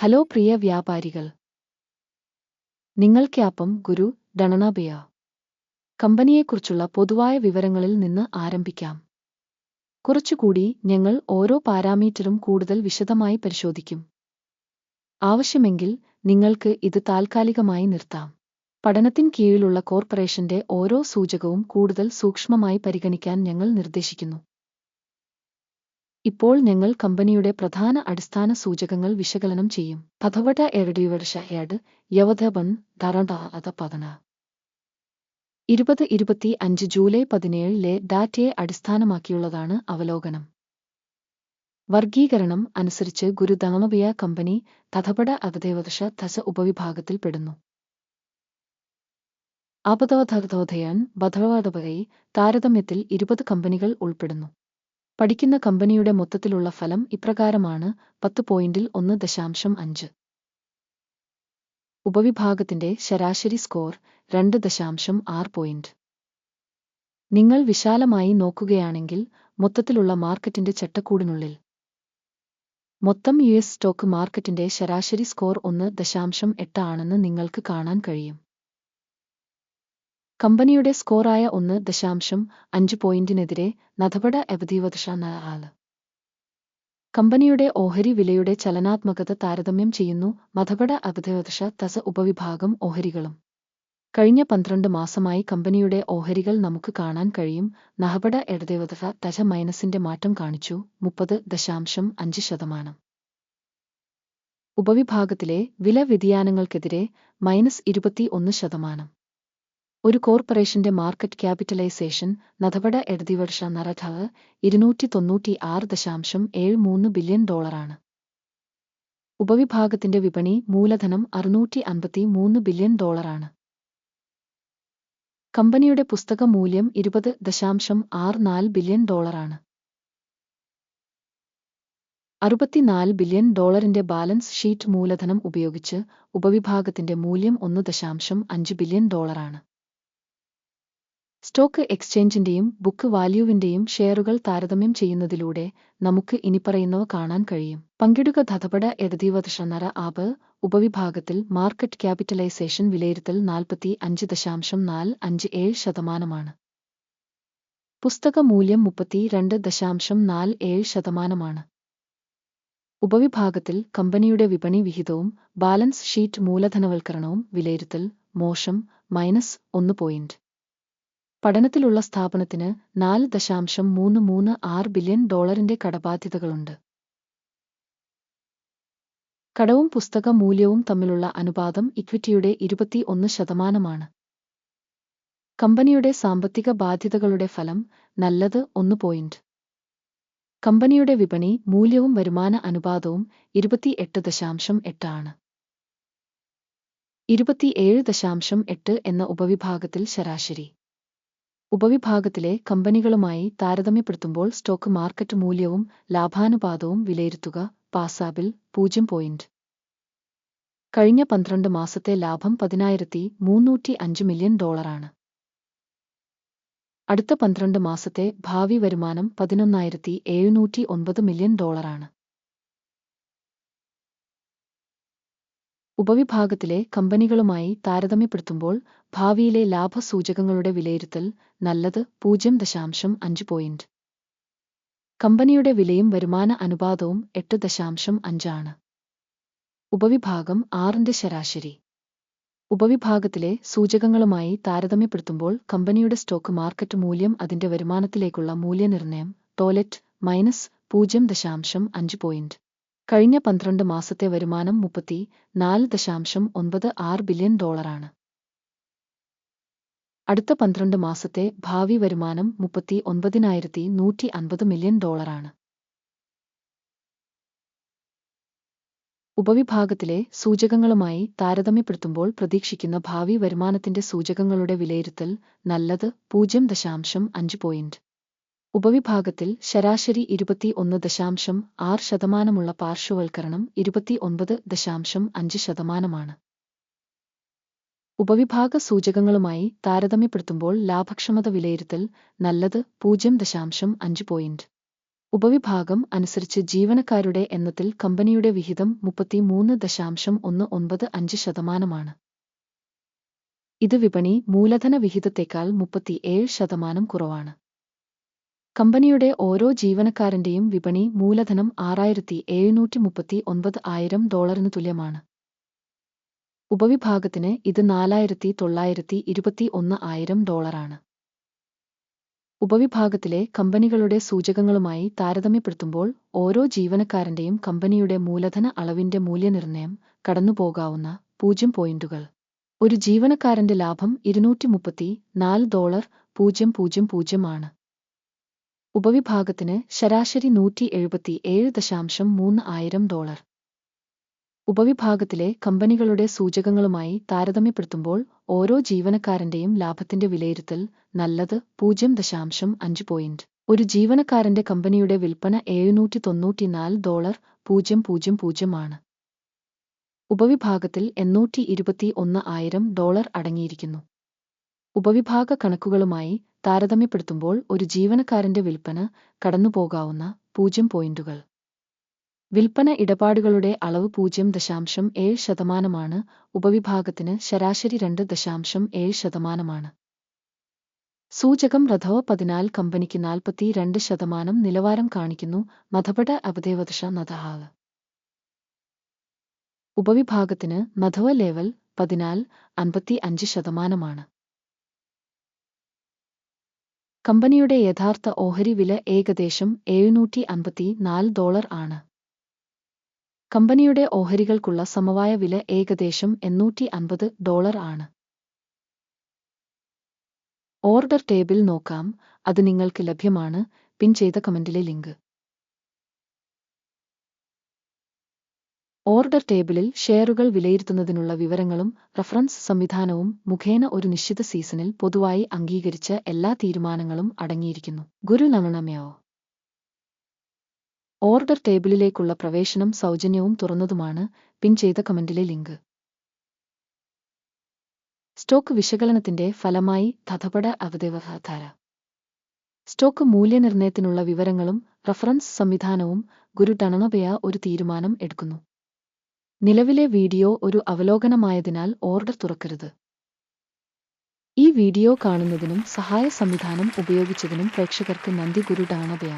Hello പ്രിയ വ്യാപാരികൾ, നിങ്ങൾക്കൊപ്പം ഗുരു ഡണനാബിയ. കമ്പനിയെക്കുറിച്ചുള്ള പൊതുവായ വിവരങ്ങളിൽ നിന്ന് ആരംഭിക്കാം. കുറച്ചുകൂടി ഞങ്ങൾ ഓരോ പാരാമീറ്ററും കൂടുതൽ വിശദമായി പരിശോധിക്കും. ആവശ്യമെങ്കിൽ നിങ്ങൾക്ക് ഇത് താൽക്കാലികമായി നിർത്താം. പഠനത്തിൻ കീഴിലുള്ള കോർപ്പറേഷന്റെ ഓരോ സൂചകവും കൂടുതൽ സൂക്ഷ്മമായി പരിഗണിക്കാൻ ഞങ്ങൾ നിർദ്ദേശിക്കുന്നു. ഇപ്പോൾ ഞങ്ങൾ കമ്പനിയുടെ പ്രധാന അടിസ്ഥാന സൂചകങ്ങൾ വിശകലനം ചെയ്യും. പഥവട എവഡിവർഷയഡ് യവധബൻ ധരണ പതന 2025 ജൂലൈ 17 ഡാറ്റയെ അടിസ്ഥാനമാക്കിയുള്ളതാണ് അവലോകനം. വർഗീകരണം അനുസരിച്ച് ഗുരുദണനബിയ കമ്പനി തഥപട അവധേവദശ ദശ ഉപവിഭാഗത്തിൽപ്പെടുന്നു. ആപദവധോധയൻ ബധവടപകൈ താരതമ്യത്തിൽ 20 കമ്പനികൾ ഉൾപ്പെടുന്നു. പഠിക്കുന്ന കമ്പനിയുടെ മൊത്തത്തിലുള്ള ഫലം ഇപ്രകാരമാണ്: 10.1.5. ഉപവിഭാഗത്തിന്റെ ശരാശരി സ്കോർ 2.6 പോയിന്റ്. നിങ്ങൾ വിശാലമായി നോക്കുകയാണെങ്കിൽ മൊത്തത്തിലുള്ള മാർക്കറ്റിന്റെ ചട്ടക്കൂടിനുള്ളിൽ മൊത്തം US സ്റ്റോക്ക് മാർക്കറ്റിന്റെ ശരാശരി സ്കോർ 1.8 ആണെന്ന് നിങ്ങൾക്ക് കാണാൻ കഴിയും. കമ്പനിയുടെ സ്കോറായ 1.5 പോയിന്റിനെതിരെ നഥപട അവധിവദശ 4. കമ്പനിയുടെ ഓഹരി വിലയുടെ ചലനാത്മകത താരതമ്യം ചെയ്യുന്നു. മഥപട അവധിവദശ ദശ ഉപവിഭാഗം ഓഹരികളും. കഴിഞ്ഞ 12 മാസമായി കമ്പനിയുടെ ഓഹരികൾ നമുക്ക് കാണാൻ കഴിയും. നഹപട എടദേവദശ ദശ മൈനസിന്റെ മാറ്റം കാണിച്ചു 30.5%. ഉപവിഭാഗത്തിലെ വില വ്യതിയാനങ്ങൾക്കെതിരെ -21%. ഒരു കോർപ്പറേഷന്റെ മാർക്കറ്റ് ക്യാപിറ്റലൈസേഷൻ നഥപട എടദിവർഷ നരഠവ് $296.73 ബില്യൺ. ഉപവിഭാഗത്തിന്റെ വിപണി മൂലധനം $653 ബില്യൺ. കമ്പനിയുടെ പുസ്തക മൂല്യം $20.64 ബില്യൺ. $64 ബില്യൺ ബാലൻസ് ഷീറ്റ് മൂലധനം ഉപയോഗിച്ച് ഉപവിഭാഗത്തിന്റെ മൂല്യം $1.5 ബില്യൺ. സ്റ്റോക്ക് എക്സ്ചേഞ്ചിന്റെയും ബുക്ക് വാല്യൂവിന്റെയും ഷെയറുകൾ താരതമ്യം ചെയ്യുന്നതിലൂടെ നമുക്ക് ഇനിപ്പറയുന്നവ കാണാൻ കഴിയും. പങ്കിടുക ധഥപട എടദിവദശ നര ആപ് ഉപവിഭാഗത്തിൽ മാർക്കറ്റ് ക്യാപിറ്റലൈസേഷൻ വിലയിരുത്തൽ 45.457%. പുസ്തക മൂല്യം 32.47%. ഉപവിഭാഗത്തിൽ കമ്പനിയുടെ വിപണി വിഹിതവും ബാലൻസ് ഷീറ്റ് മൂലധനവൽക്കരണവും വിലയിരുത്തൽ മോശം -1 പോയിന്റ്. പഠനത്തിലുള്ള സ്ഥാപനത്തിന് $4.336 ബില്യൺ കടബാധ്യതകളുണ്ട്. കടവും പുസ്തക മൂല്യവും തമ്മിലുള്ള അനുപാതം ഇക്വിറ്റിയുടെ 21%. കമ്പനിയുടെ സാമ്പത്തിക ബാധ്യതകളുടെ ഫലം നല്ലത് 1 പോയിന്റ്. കമ്പനിയുടെ വിപണി മൂല്യവും വരുമാന അനുപാതവും 28.8 ആണ്. 27.8 എന്ന ഉപവിഭാഗത്തിൽ ശരാശരി. ഉപവിഭാഗത്തിലെ കമ്പനികളുമായി താരതമ്യപ്പെടുത്തുമ്പോൾ സ്റ്റോക്ക് മാർക്കറ്റ് മൂല്യവും ലാഭാനുപാതവും വിലയിരുത്തുക. പാസാബിൽ 0 പോയിന്റ്. കഴിഞ്ഞ 12 മാസത്തെ ലാഭം $10,305 മില്യൺ. അടുത്ത 12 മാസത്തെ ഭാവി വരുമാനം $11,709 മില്യൺ. ഉപവിഭാഗത്തിലെ കമ്പനികളുമായി താരതമ്യപ്പെടുത്തുമ്പോൾ ഭാവിയിലെ ലാഭസൂചകങ്ങളുടെ വിലയിരുത്തൽ നല്ലത് 0.5 പോയിന്റ്. കമ്പനിയുടെ വിലയും വരുമാന അനുപാതവും 8.5 ആണ്. ഉപവിഭാഗം 6ന്റെ ശരാശരി. ഉപവിഭാഗത്തിലെ സൂചകങ്ങളുമായി താരതമ്യപ്പെടുത്തുമ്പോൾ കമ്പനിയുടെ സ്റ്റോക്ക് മാർക്കറ്റ് മൂല്യം അതിന്റെ വരുമാനത്തിലേക്കുള്ള മൂല്യനിർണ്ണയം ടോലറ്റ് -0.5 പോയിന്റ്. കഴിഞ്ഞ 12 മാസത്തെ വരുമാനം $34.96 ബില്യൺ. അടുത്ത 12 മാസത്തെ ഭാവി വരുമാനം $39,150 മില്യൺ. ഉപവിഭാഗത്തിലെ സൂചകങ്ങളുമായി താരതമ്യപ്പെടുത്തുമ്പോൾ പ്രതീക്ഷിക്കുന്ന ഭാവി വരുമാനത്തിന്റെ സൂചകങ്ങളുടെ വിലയിരുത്തൽ നല്ലത് 0.5 പോയിന്റ്. ഉപവിഭാഗത്തിൽ ശരാശരി 21.6% പാർശ്വവൽക്കരണം 29.5%. ഉപവിഭാഗ സൂചകങ്ങളുമായി താരതമ്യപ്പെടുത്തുമ്പോൾ ലാഭക്ഷമത വിലയിരുത്തൽ നല്ലത് 0.5 പോയിന്റ്. ഉപവിഭാഗം അനുസരിച്ച് ജീവനക്കാരുടെ എണ്ണത്തിൽ കമ്പനിയുടെ വിഹിതം 33.195%. ഇത് വിപണി മൂലധന വിഹിതത്തേക്കാൾ 37% കുറവാണ്. കമ്പനിയുടെ ഓരോ ജീവനക്കാരന്റെയും വിപണി മൂലധനം $6,739,000 തുല്യമാണ്. ഉപവിഭാഗത്തിന് ഇത് $4,921,000. ഉപവിഭാഗത്തിലെ കമ്പനികളുടെ സൂചകങ്ങളുമായി താരതമ്യപ്പെടുത്തുമ്പോൾ ഓരോ ജീവനക്കാരന്റെയും കമ്പനിയുടെ മൂലധന അളവിന്റെ മൂല്യനിർണ്ണയം കടന്നുപോകാവുന്ന 0 പോയിന്റുകൾ. ഒരു ജീവനക്കാരന്റെ ലാഭം $234,000 ആണ്. ഉപവിഭാഗത്തിന് ശരാശരി $177,300,000. ഉപവിഭാഗത്തിലെ കമ്പനികളുടെ സൂചകങ്ങളുമായി താരതമ്യപ്പെടുത്തുമ്പോൾ ഓരോ ജീവനക്കാരന്റെയും ലാഭത്തിന്റെ വിലയിരുത്തൽ നല്ലത് 0.5 പോയിന്റ്. ഒരു ജീവനക്കാരന്റെ കമ്പനിയുടെ വിൽപ്പന $794,000 ആണ്. ഉപവിഭാഗത്തിൽ $821,000 അടങ്ങിയിരിക്കുന്നു. ഉപവിഭാഗ കണക്കുകളുമായി താരതമ്യപ്പെടുത്തുമ്പോൾ ഒരു ജീവനക്കാരന്റെ വിൽപ്പന കടന്നുപോകാവുന്ന 0 പോയിന്റുകൾ. വിൽപ്പന ഇടപാടുകളുടെ അളവ് 0.7%. ഉപവിഭാഗത്തിന് ശരാശരി 2.7%. സൂചകം റധവ 14 കമ്പനിക്ക് 42% നിലവാരം കാണിക്കുന്നു. മധബട അബദേവദശ നദഹാവ്. ഉപവിഭാഗത്തിന് മധവ ലെവൽ 14 55%. കമ്പനിയുടെ യഥാർത്ഥ ഓഹരി വില ഏകദേശം $754 ആണ്. കമ്പനിയുടെ ഓഹരികൾക്കുള്ള സമവായ വില ഏകദേശം $850 ആണ്. ഓർഡർ ടേബിൾ നോക്കാം, അത് നിങ്ങൾക്ക് ലഭ്യമാണ്. പിൻ ചെയ്ത കമന്റിലെ ലിങ്ക്. ഓർഡർ ടേബിളിൽ ഷെയറുകൾ വിലയിരുത്തുന്നതിനുള്ള വിവരങ്ങളും റഫറൻസ് സംവിധാനവും മുഖേന ഒരു നിശ്ചിത സീസണിൽ പൊതുവായി അംഗീകരിച്ച എല്ലാ തീരുമാനങ്ങളും അടങ്ങിയിരിക്കുന്നു. ഗുരു നമണമയോ. ഓർഡർ ടേബിളിലേക്കുള്ള പ്രവേശനം സൗജന്യവും തുറന്നതുമാണ്. പിൻ ചെയ്ത കമന്റിലെ ലിങ്ക്. സ്റ്റോക്ക് വിശകലനത്തിന്റെ ഫലമായി തഥപട അവദേവധാര. സ്റ്റോക്ക് മൂല്യനിർണ്ണയത്തിനുള്ള വിവരങ്ങളും റഫറൻസ് സംവിധാനവും ഗുരു ടണണബയ ഒരു തീരുമാനം എടുക്കുന്നു. നിലവിലെ വീഡിയോ ഒരു അവലോകനമായതിനാൽ ഓർഡർ തുറക്കരുത്. ഈ വീഡിയോ കാണുന്നതിനും സഹായ സംവിധാനം ഉപയോഗിച്ചതിനും പ്രേക്ഷകർക്ക് നന്ദി. ഗുരു ടണണബയ.